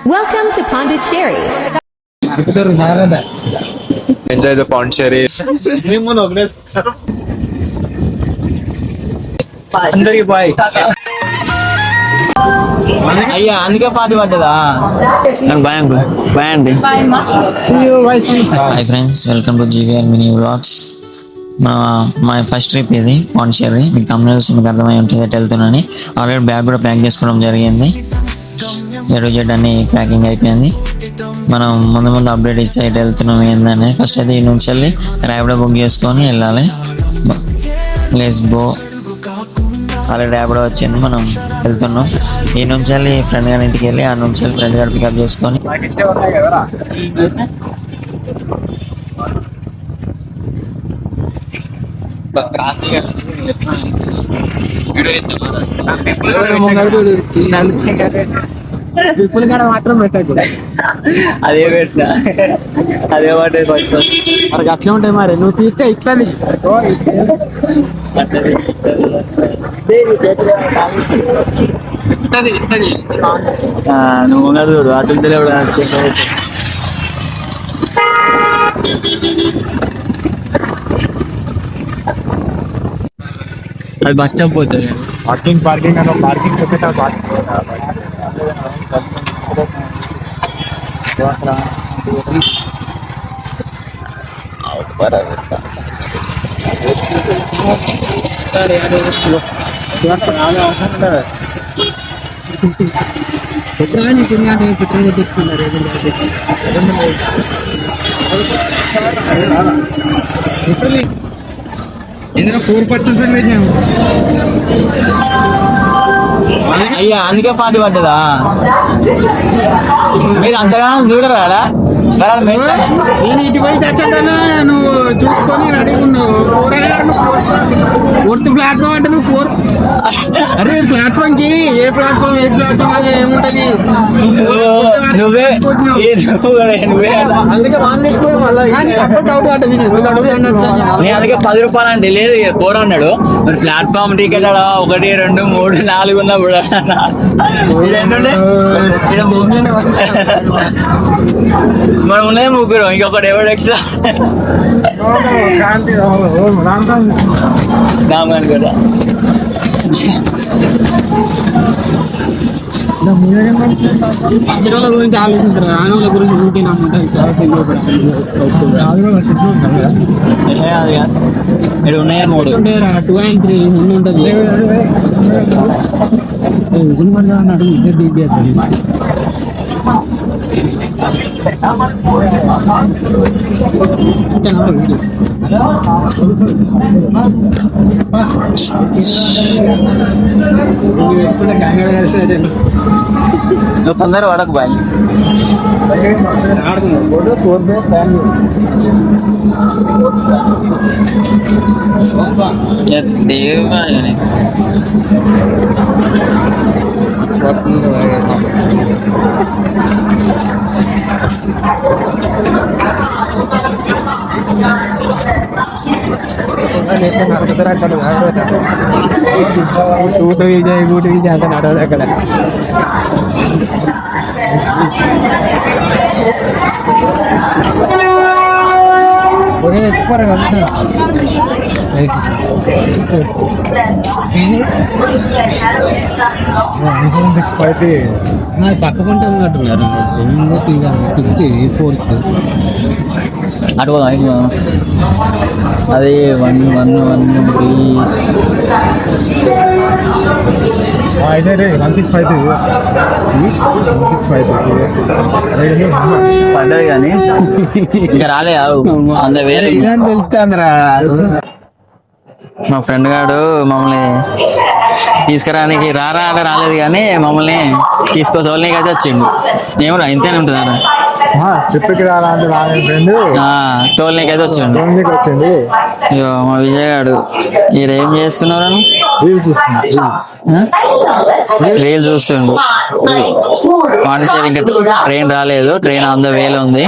Welcome to Pondicherry. Enjoy the Pondicherry. అందరికి bye అయ్యా అందుకే పార్టీ పడ్డదా బాయ్ అంకుల్ బాయ్ అండి hi friends welcome to GVR mini vlogs మా ఫస్ట్ ట్రిప్ ఇది పాండిచ్చేరి మీకు తమిళ మీకు అర్థమై ఉంటుంది ఎటు వెళ్తున్నాను ఆల్రెడీ బ్యాగ్ కూడా ప్యాక్ చేసుకోవడం జరిగింది జెడ్ అన్ని ప్యాకింగ్ అయిపోయింది మనం ముందు అప్డేట్ ఇస్తే ఎటు వెళ్తున్నాం ఏందని ఫస్ట్ అయితే ఈ నుంచి వెళ్ళి ర్యాపిడో బుక్ చేసుకొని వెళ్ళాలి లెట్స్ గో ఆల్రెడీ ర్యాపిడో వచ్చింది మనం వెళ్తున్నాం ఈ నుంచి వెళ్ళి ఫ్రెండ్ గారి ఇంటికి వెళ్ళి ఆ నుంచి వెళ్ళి ఫ్రెండ్ గారు పికప్ చేసుకొని ట్రిప్పులు కాడ మాత్రం పెట్టదు అదే పెట్టినా అదే పడ్డది ఫస్ట్ మరి అట్లా ఉంటాయి మరి నువ్వు తీర్చా ఇట్లా నువ్వు ఉన్నారు చూడు అతను తెలియదు అది బస్ స్టాప్ పోతుంది పార్కింగ్ అని పార్కింగ్ పెట్రోల్ కొట్టిస్తున్నారు ఇందులో 4% అని పెట్టినాము అయ్యా అందుకే పార్టీ పడ్డదా మీరు అంతగా చూడరా నేను ఇటు పోయి తెచ్చాను నువ్వు చూసుకొని రెడీ ఉన్నావు ఫోర్త్ ప్లాట్ఫామ్ అంటే నువ్వు అరే ప్లాట్ఫామ్ కి ఏ ప్లాట్ఫామ్ అది ఏముంటది అందుకే అందుకే 10 రూపాయలు అంటే లేదు కోడ్ అన్నాడు మరి ప్లాట్ఫామ్ టికెట్ 1 2 3 4 ఉన్నప్పుడు మనం ఉన్నాయి ముగ్గురు ఇంకొకటి ఎవరు ఎక్స్ట్రా రామాన్ కూడా పచ్చడోళ్ళ గురించి ఆలోచించారు రానోళ్ళ గురించి ఊటీ నమ్ముతాను ఇక్కడ ఉన్నాయా 3 2 and 3 ముందు ఉంటుంది అన్నాడు ఇద్దరు దిగ్గేస్తుంది నువ్వు తొందర వాడకు బాయ్ నడుపుతారు అక్కడ ఊటు విజయ్ అంత నడవదు అక్కడ ఎక్కువ కదా పక్కకుంటే ఉన్నట్టున్నారు 4th అటు అది 1 1 పడ్డది కానీ ఇంకా రాలే అంత వేరే తెలుస్తుందిరా మా ఫ్రెండ్ గాడు మమ్మల్ని తీసుకురానికి రారా అంటే రాలేదు కానీ మమ్మల్ని తీసుకోవాలని అయితే వచ్చిండు ఏమరా ఇంతేనే ఉంటుందా ట్రిప్కి రాలంటే ఫ్రెండ్ తోలనీకైతే వచ్చిండు ఇగో మా విజయ్ గాడు ఈడ ఏం చేస్తున్నారు రీల్స్ చూస్తుండు పాండిచ్చేరి ఇంకా ట్రైన్ రాలేదు ట్రైన్ ఆన్ ద వేలో ఉంది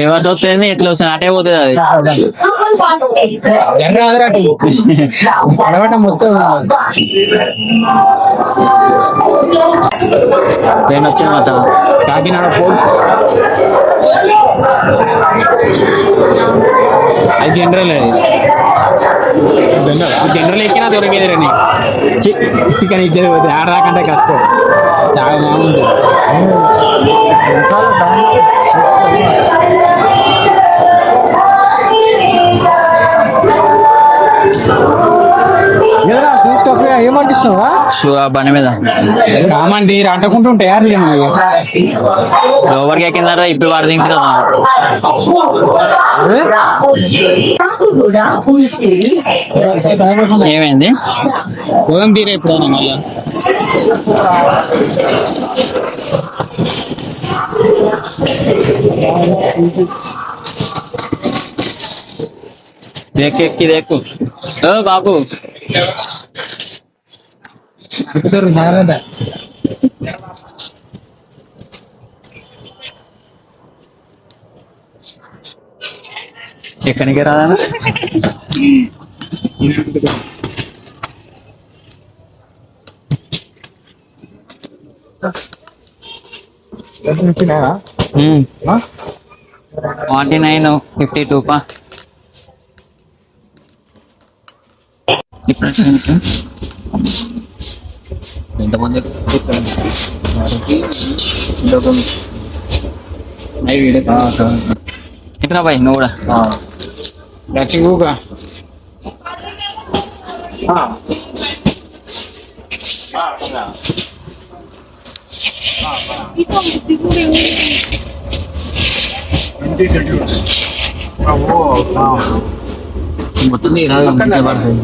రివర్స్ వస్తుంది ఎట్లా వస్తుంది అటే పోతుంది అది. ట్రైన్ వచ్చింది మచ్చా. కాకినాడ ఫోర్ట్ అది జనరల్ జనరల్ ఎక్కినా దొరికేది రండి చికెన్ ఇచ్చేది పోతే ఆడదాకంటే కష్టం చాలా బాగుంటుంది. ఏమంటున్నావా షూ ఆ బండి మీద కామండి అంటుకుంటుంటే లోపలికి ఎక్కిన తర్వాత ఇప్పుడు వాడు దింపుతా. ఏమైంది పొలం తీరే ఎప్పుడైనా మళ్ళా ఎక్కి ఎక్కు బాబు. ఎక్కడికి రాదా $49.52 పా. ఎంతమంది ఎక్కడ బాయ్ నువ్వు కూడా రచిగుగా మొత్తం రాదు పడుతుంది.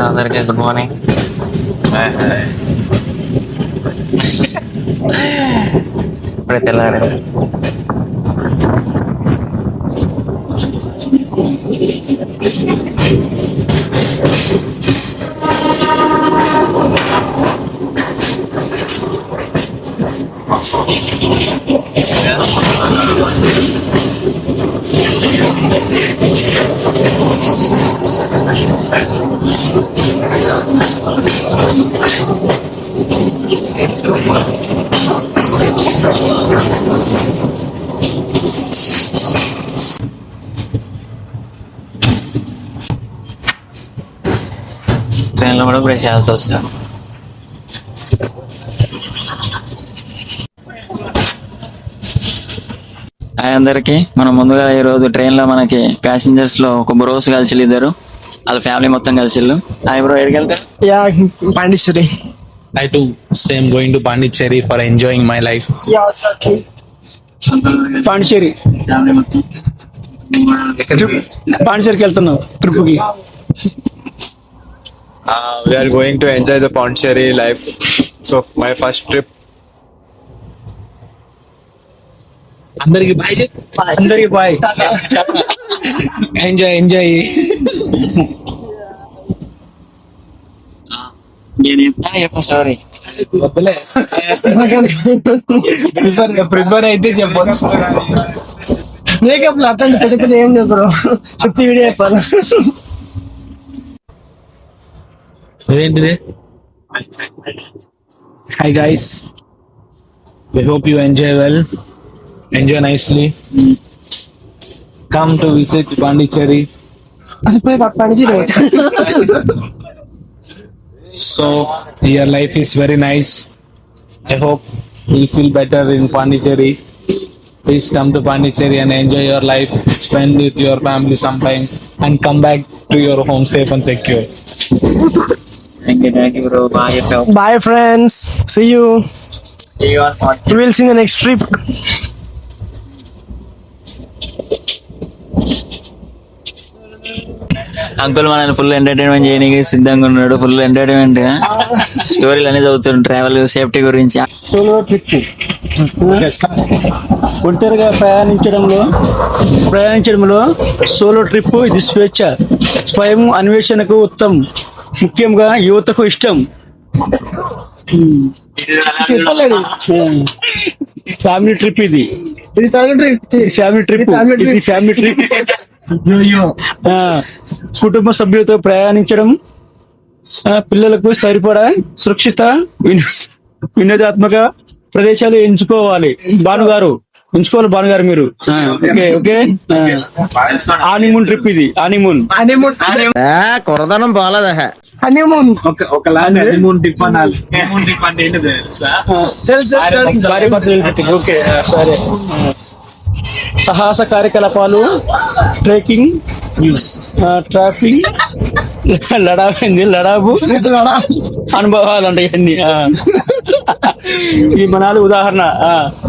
అందరికీ గుడ్ మార్నింగ్. ఇప్పుడే తెల్లారి ట్రైన్లో కూడా బ్రేక్ చేయాల్సి వస్తుంది. అందరికి మనం ముందుగా ఈ రోజు ట్రైన్ లో మనకి ప్యాసింజర్స్ లో ఒక బ్రోస్ కలిసి ఇద్దరు వాళ్ళ ఫ్యామిలీ మొత్తం కలిసిళ్ళు. బ్రో ఎక్కడికి వెళ్తారు? Pondicherry. I too same going to Pondicherry for enjoying my life. Pondicherry family మొత్తం పాండిచేరికి వెళ్తున్నావు ట్రిప్కి. We are going to enjoy the Pondicherry life. So my first trip. అందరికి బాయ్. అందరికి బాయ్. Enjoy enjoy. నేను చెప్తాను చెప్పు స్టోరీ. ప్రిపేర్ అయితే చెప్పొచ్చు. మేకప్ లో అట్లాంటి పెద్ద పెద్ద ఏం లేదు బ్రో, చెప్తే వీడియో చెప్పాలి. ఏంటిది? Hi guys, We hope you enjoy well. Enjoy nicely. Come to visit Pondicherry. అది పోయి Pondicherry. So your life is very nice. I hope you feel better in Pondicherry. Please come to Pondicherry and enjoy your life. Spend with your family sometime and come back to your home safe and secure. Thank you bro. Bye. Bye friends, see you. See you on Pondicherry. We will see you in the next trip. Uncle మనల్ని full entertainment చేయడానికి సిద్ధంగా ఉన్నాడు. Full entertainment స్టోరీలు అనేది చదువుతుండు travel safety గురించి. Solo trip ఒంటరిగా ప్రయాణించడంలో solo trip ఇది స్వేచ్ఛ, స్వయం అన్వేషణకు ఉత్తమం, ముఖ్యంగా యువతకు ఇష్టం. చెప్పలేదు. ఫ్యామిలీ ట్రిప్ ఇది ఇది ఫ్యామిలీ ట్రిప్. ఫ్యామిలీ ట్రిప్ కుటుంబ సభ్యులతో ప్రయాణించడం, పిల్లలకు సరిపడా సురక్షిత వినోదాత్మక ప్రదేశాలు ఎంచుకోవాలి. భానుగారు మీరు. Okay okay. హనీమూన్ ట్రిప్ ఇది. హనీమూన్ కొరదనం బాలదా హనీమూన్ హనీమూన్ ట్రిప్ అనాలి. హనీమూన్ ట్రిప్ అంటే ఏంటి తెలుసా? భార్య భర్తల ట్రిప్. ఓకే సరే. సాహస కార్యకలాపాలు, ట్రెక్కింగ్, ట్రాఫింగ్, లడాబు అనుభవాలు అంటే ఇవన్నీ ఈ మనాలు ఉదాహరణ.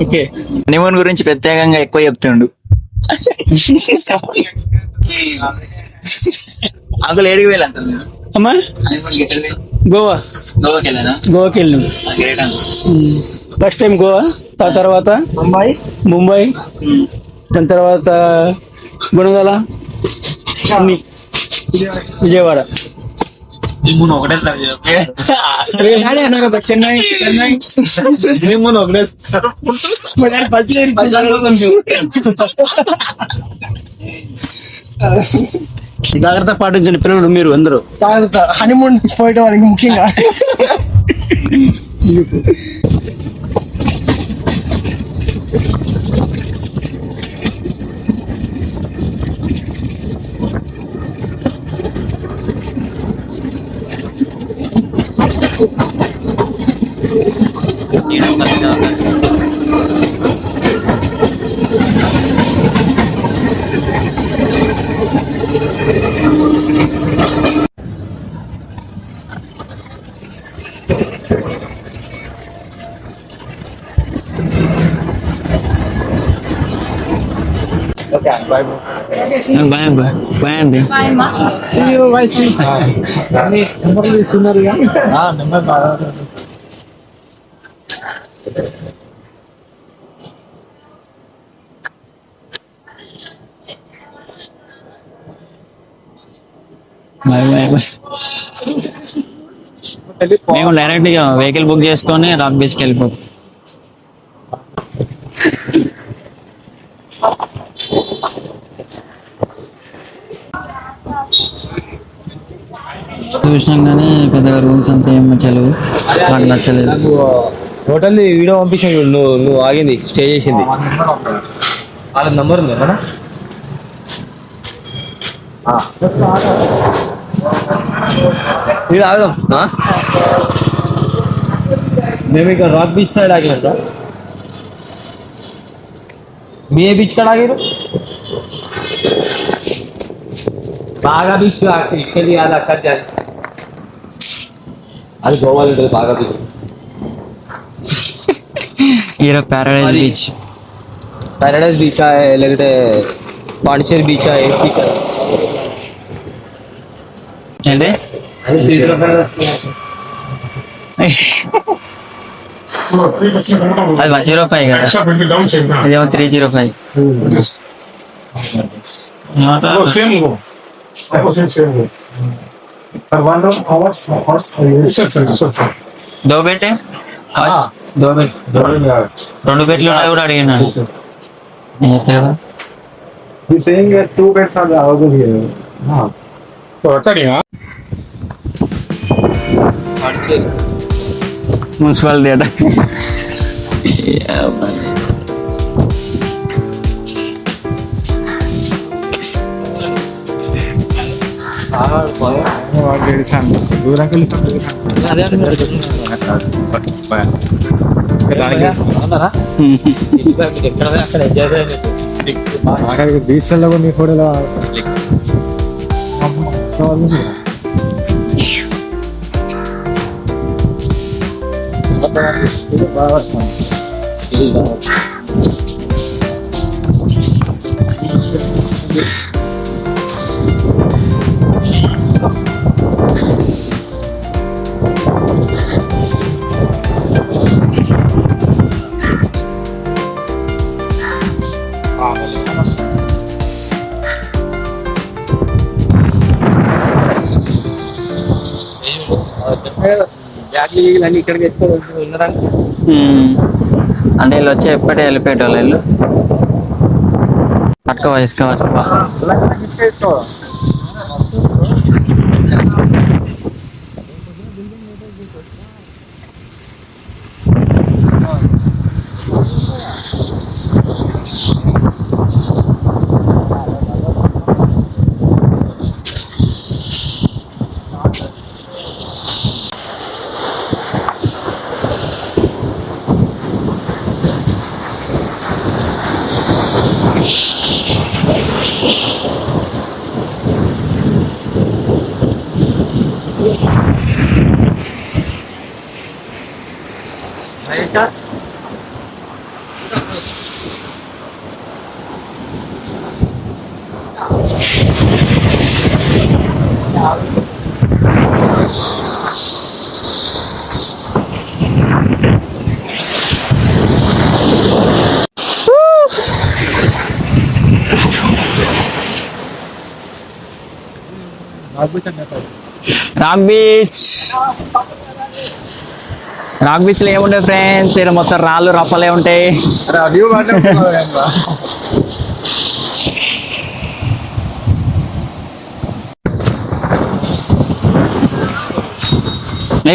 ఓకే. హనీమూన్ గురించి ప్రత్యేకంగా ఎక్కువ చెప్తుండు. అంకుల్ ఏడికి వెళ్ళంట అమ్మా? గోవాకి వెళ్ళాం ఫస్ట్ టైం. గోవా, దాని తర్వాత ముంబై, దాని తర్వాత గుణదల, అన్ని విజయవాడ. ఒకటే చెన్నై ఒకటే జాగ్రత్త పాటించండి పిల్లలు మీరు అందరూ. జాగ్రత్త హనీమూన్ పోయటం వాళ్ళకి ముఖ్యంగా. బాయ్ అండి. మేము డైరెక్ట్ గా వెహికల్ బుక్ చేసుకొని రాక్ బీచ్కి వెళ్ళిపోతాం. చూసినాం కానీ పెద్దగా రూమ్స్ అంతా ఏం నచ్చలేవు, నాకు నచ్చలేదు. హోటల్ వీడియో పంపించాను. నువ్వు ఆగింది స్టే చేసింది. వాళ్ళ నంబర్ ఉంది మన వీడు ఆగదాం. మేము ఇక్కడ రాక్ బీచ్ సైడ్ ఆగినంట. మీ ఏ బీచ్ కాడ ఆగారు? బాగా బీచ్ యాక్చువల్లీ అది అక్కడ అది గోవాలో ఉంటుంది బాగా బీచ్. ఈరోజు ప్యారడైజ్ బీచ్. पैराडाइज बीच है लेकिन पांडिचेरी बीच है एक बीच ఏంటి అది 105 కదా, ఇదేమో 305. దో బెడ్ రెండు బెడ్లు ఉన్నాయి కూడా అడిగినాడు. He's saying that 2 beds are available here. Municipality అట. బీచ్లలో నీ ఫోటోలో బాగా ఇక్కడికి వెళ్ళడానికి అంటే వీళ్ళు వచ్చి ఎప్పటి వెళ్ళిపోయేటోళ్ళు వీళ్ళు పట్టుకో ఇసుక పట్టుకో. రాక్ బీచ్ లో ఏముంటాయి ఫ్రెండ్స్? ఇక్కడ మొత్తం రాళ్ళు రప్పలే ఉంటాయి.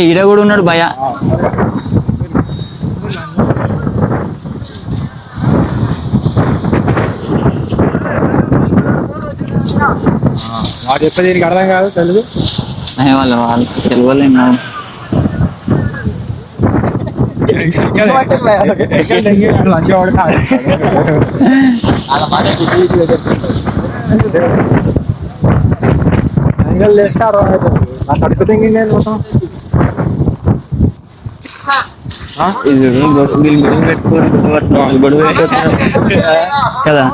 ఈడ కూడా ఉన్నాడు భయ. వాడు చెప్పేది దీనికి అర్థం కాదు తెలుగు. వాళ్ళు తెలుగులేనా? కదా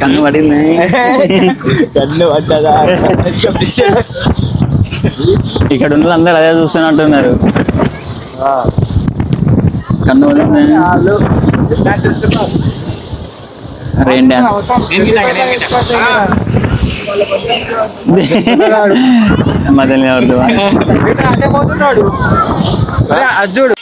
కన్ను పడింది. కన్ను పడ్డదా? ఇక్కడ ఉన్న అందరూ అదే చూస్తున్నట్టున్నారు. కన్ను పడింది. రెయిన్ డాన్స్ మధ్యలో ఎవరు అర్జుడు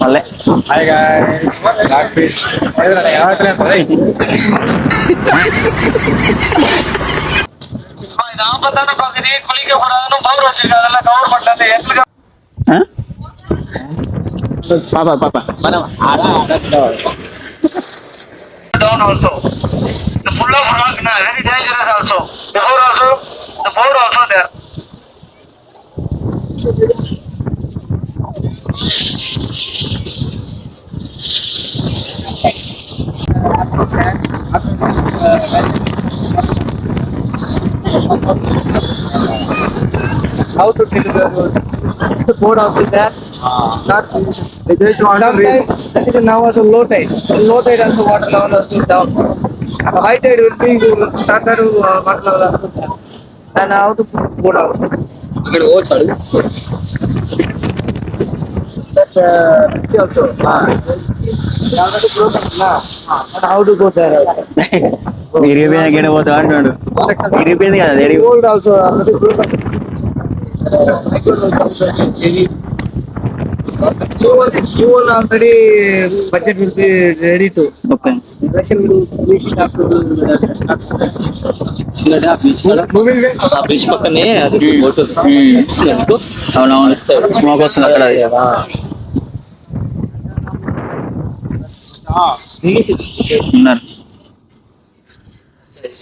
మళ్ళీ పాప మనం down also. The full of rock is very dangerous also. Before also, the board also there. How to deliver the board also there. Not sometimes that is now also low tide. So low tide also water level also down. High tide will be started water level also down. And how to put board out. ఇక్కడ ఓచాడు. That's picture also. Already broken now. And how to go there also. ఇరిగిపోయిన గేడ పోతా అంటున్నాడు. ఇరిగిపోయింది కదా అది. Board also already broken. You will already budget will be ready to. Okay Russian will reach it after ఆ bridge పక్కనే అది పోతుంది. అవునవును స్మోక్ వస్తుంది అక్కడ. ఉన్నారు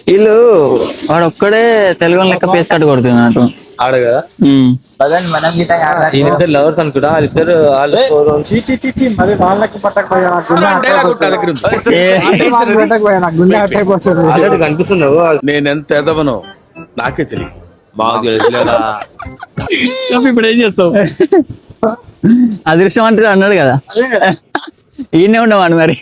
వీళ్ళు వాడు ఒక్కడే తెలుగు లెక్క ఫేస్ కట్ కొడుతుంది నాకు. ఆడ కదా ఈయనిద్దరు లవర్స్ అనుకుంటా. వాళ్ళిద్దరు మరి వాళ్ళకి పట్టకపోయా గుండె అట్టయిపోతుంది. ఆల్రెడీ కనిపిస్తున్నావు. నేనెంత ఎదవనో నాకే తెలియదు. మాకు తెలుసులేరా. ఇప్పుడు ఏం చేస్తావు? అదృష్టం అంటే అన్నాడు కదా, ఈయనే ఉండవాడు మరి.